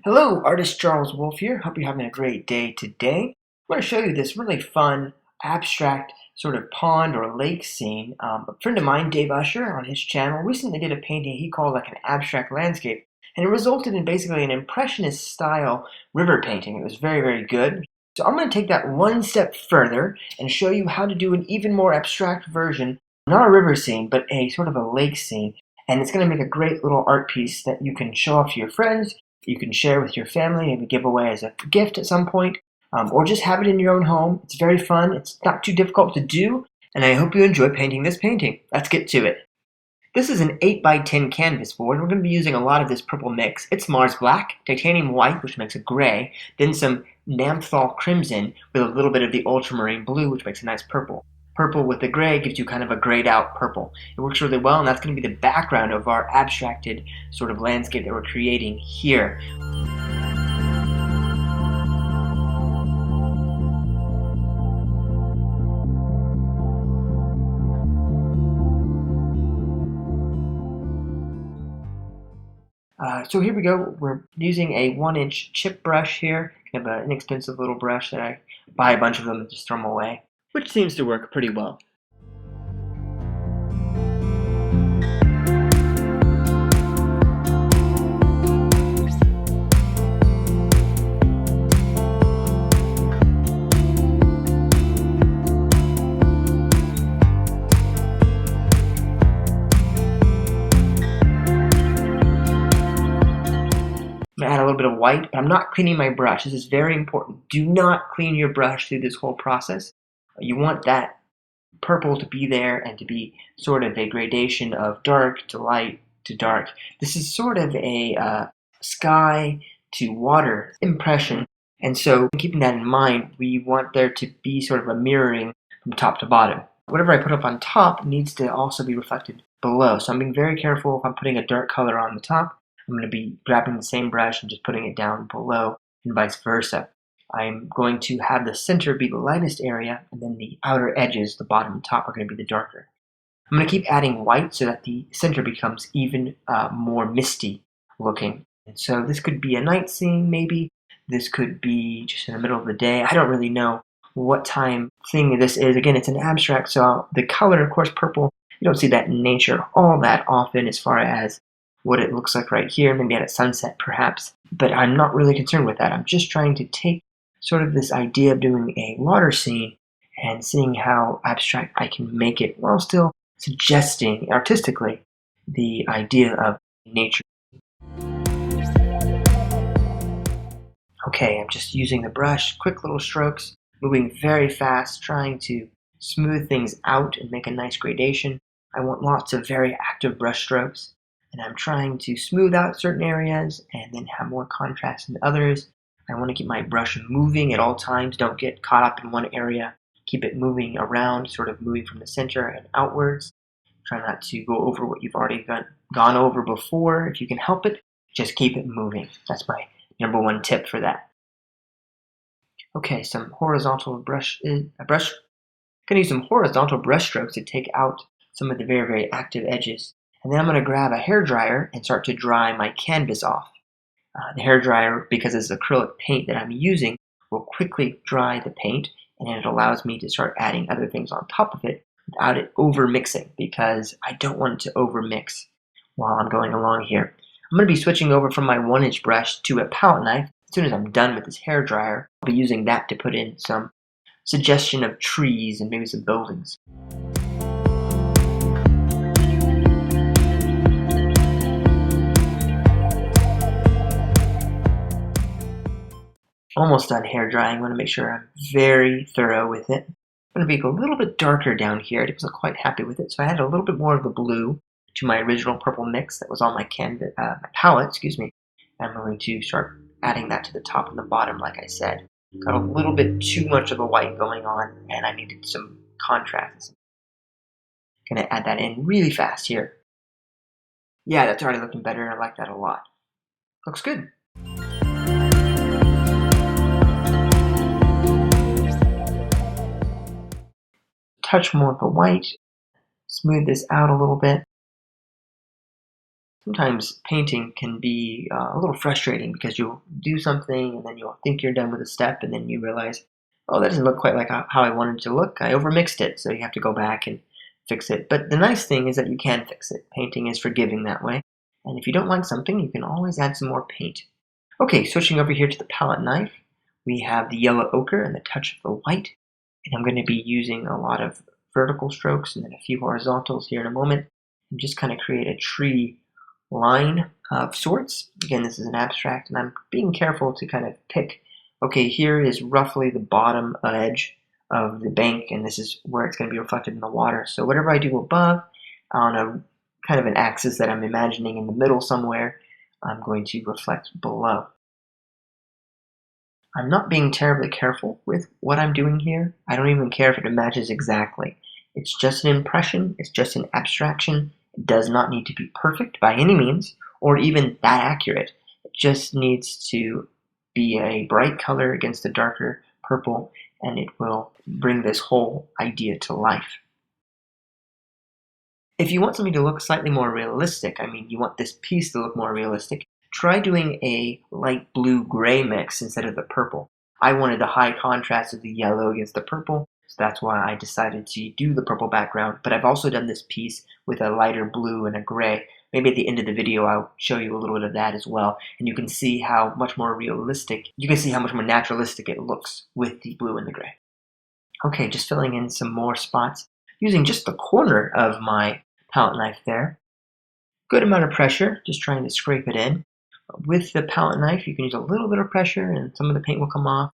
Hello, artist Charles Wolf here. Hope you're having a great day today. I want to show you this really fun, abstract sort of pond or lake scene. A friend of mine, Dave Usher, on his channel, recently did a painting he called like an abstract landscape, and it resulted in basically an impressionist style river painting. It was very, very good. So I'm going to take that one step further and show you how to do an even more abstract version, not a river scene, but a sort of a lake scene. And it's going to make a great little art piece that you can show off to your friends. You can share with your family, maybe give away as a gift at some point, or just have it in your own home. It's very fun. It's not too difficult to do, and I hope you enjoy painting this painting. Let's get to it. This is an 8 by 10 canvas board. We're going to be using a lot of this purple mix. It's Mars Black, titanium white, which makes a gray, then some Naphthol crimson with a little bit of the ultramarine blue, which makes a nice purple. Purple with the gray gives you kind of a grayed out purple. It works really well, and that's going to be the background of our abstracted sort of landscape that we're creating here. So here we go. We're using a 1-inch chip brush here, kind of an inexpensive little brush that I buy a bunch of them and just throw them away, which seems to work pretty well. I'm going to add a little bit of white, but I'm not cleaning my brush. This is very important. Do not clean your brush through this whole process. You want that purple to be there and to be sort of a gradation of dark to light to dark. This is sort of a sky to water impression. And so keeping that in mind, we want there to be sort of a mirroring from top to bottom. Whatever I put up on top needs to also be reflected below. So I'm being very careful if I'm putting a dark color on the top. I'm going to be grabbing the same brush and just putting it down below and vice versa. I'm going to have the center be the lightest area, and then the outer edges, the bottom and top, are going to be the darker. I'm going to keep adding white so that the center becomes even more misty looking. And so this could be a night scene maybe. This could be just in the middle of the day. I don't really know what time thing this is. Again, it's an abstract, so the color, of course, purple, you don't see that in nature all that often as far as what it looks like right here, maybe at a sunset perhaps, but I'm not really concerned with that. I'm just trying to take sort of this idea of doing a water scene and seeing how abstract I can make it while still suggesting artistically the idea of nature. Okay, I'm just using the brush, quick little strokes, moving very fast, trying to smooth things out and make a nice gradation. I want lots of very active brush strokes. And I'm trying to smooth out certain areas and then have more contrast in others. I want to keep my brush moving at all times. Don't get caught up in one area. Keep it moving around, sort of moving from the center and outwards. Try not to go over what you've already gone over before. If you can help it, just keep it moving. That's my number one tip for that. Okay, some horizontal brush. I'm going to use some horizontal brush strokes to take out some of the very, very active edges. And then I'm going to grab a hairdryer and start to dry my canvas off. The hairdryer, because it's acrylic paint that I'm using, will quickly dry the paint, and it allows me to start adding other things on top of it without it over mixing, because I don't want it to over mix while I'm going along here. I'm going to be switching over from my 1-inch brush to a palette knife. As soon as I'm done with this hairdryer, I'll be using that to put in some suggestion of trees and maybe some buildings. Almost done hair drying. I want to make sure I'm very thorough with it. I'm going to be a little bit darker down here. I wasn't quite happy with it, so I added a little bit more of the blue to my original purple mix that was on my canvas, my palette, excuse me. I'm going to start adding that to the top and the bottom, like I said. Got a little bit too much of the white going on, and I needed some contrast. I'm going to add that in really fast here. Yeah, that's already looking better. I like that a lot. Looks good. Touch more of the white, smooth this out a little bit. sometimes painting can be a little frustrating because you'll do something and then you'll think you're done with a step and then you realize, oh, that doesn't look quite like how I wanted it to look. I overmixed it, so you have to go back and fix it. But the nice thing is that you can fix it. Painting is forgiving that way. And if you don't like something, you can always add some more paint. Okay, switching over here to the palette knife, we have the yellow ochre and the touch of the white. And I'm going to be using a lot of vertical strokes and then a few horizontals here in a moment. And just kind of create a tree line of sorts. Again, this is an abstract, and I'm being careful to kind of pick, okay, here is roughly the bottom edge of the bank, and this is where it's going to be reflected in the water. So whatever I do above, on a kind of an axis that I'm imagining in the middle somewhere, I'm going to reflect below. I'm not being terribly careful with what I'm doing here. I don't even care if it matches exactly. It's just an impression, it's just an abstraction. It does not need to be perfect by any means, or even that accurate. It just needs to be a bright color against a darker purple, and it will bring this whole idea to life. If you want something to look slightly more realistic, I mean, you want this piece to look more realistic, try doing a light blue-gray mix instead of the purple. I wanted the high contrast of the yellow against the purple, so that's why I decided to do the purple background. But I've also done this piece with a lighter blue and a gray. Maybe at the end of the video I'll show you a little bit of that as well, and you can see how much more realistic, you can see how much more naturalistic it looks with the blue and the gray. Okay, just filling in some more spots using just the corner of my palette knife there. Good amount of pressure, just trying to scrape it in. With the palette knife, you can use a little bit of pressure and some of the paint will come off.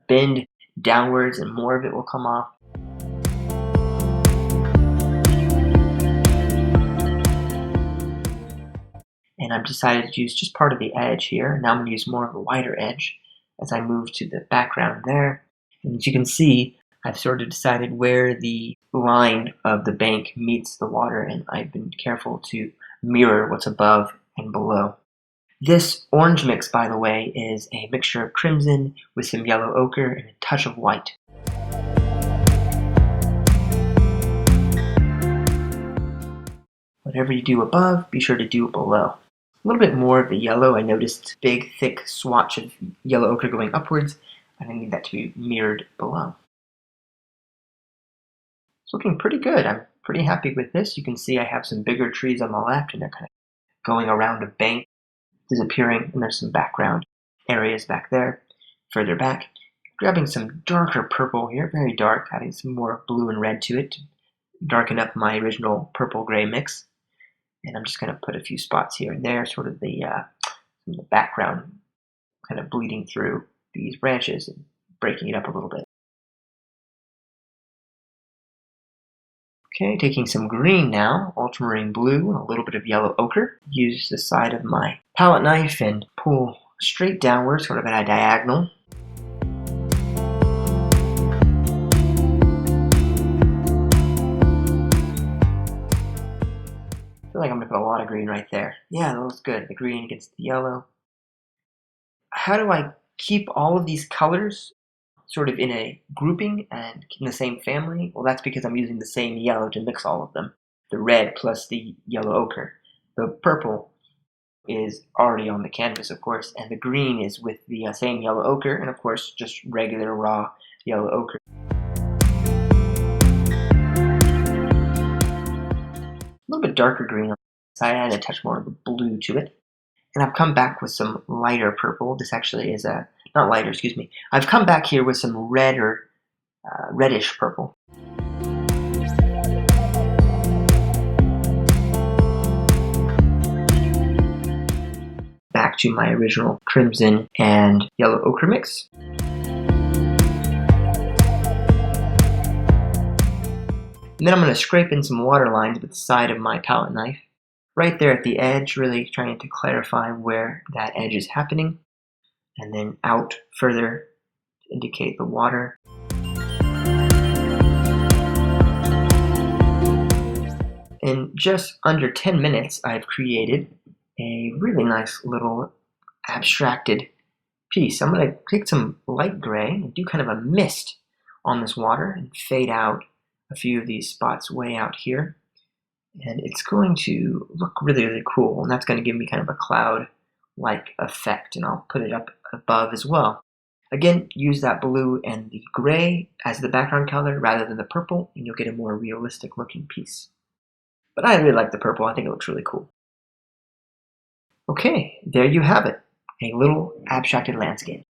Bend downwards and more of it will come off. And I've decided to use just part of the edge here. Now I'm going to use more of a wider edge as I move to the background there. And as you can see, I've sort of decided where the line of the bank meets the water, and I've been careful to mirror what's above and below. This orange mix, by the way, is a mixture of crimson with some yellow ochre and a touch of white. Whatever you do above, be sure to do below. A little bit more of the yellow. I noticed big, thick swatch of yellow ochre going upwards. I need that to be mirrored below. It's looking pretty good. I'm pretty happy with this. You can see I have some bigger trees on the left, and they're kind of going around a bank, disappearing, and there's some background areas back there, further back. Grabbing some darker purple here, very dark, adding some more blue and red to it to darken up my original purple-gray mix. And I'm just going to put a few spots here and there, sort of the background kind of bleeding through these branches and breaking it up a little bit. Okay, taking some green now, ultramarine blue, and a little bit of yellow ochre. Use the side of my palette knife and pull straight downward, sort of at a diagonal. I feel like I'm going to put a lot of green right there. Yeah, that looks good. The green against the yellow. How do I keep all of these colors sort of in a grouping and in the same family? Well, that's because I'm using the same yellow to mix all of them. The red plus the yellow ochre. The purple is already on the canvas, of course, and the green is with the same yellow ochre, and of course, just regular raw yellow ochre. A little bit darker green on the side, I add a touch more of the blue to it. And I've come back with some lighter purple. This actually is a, not lighter, excuse me. I've come back here with some reddish purple. Back to my original crimson and yellow ochre mix. And then I'm going to scrape in some water lines with the side of my palette knife. Right there at the edge, really trying to clarify where that edge is happening. And then out further to indicate the water. In just under 10 minutes, I've created a really nice little abstracted piece. I'm going to take some light gray and do kind of a mist on this water and fade out a few of these spots way out here. And it's going to look really, really cool. And that's going to give me kind of a cloud-like effect. And I'll put it up above as well. Again, use that blue and the gray as the background color rather than the purple, and you'll get a more realistic looking piece. But I really like the purple. I think it looks really cool. Okay, there you have it. A little abstracted landscape.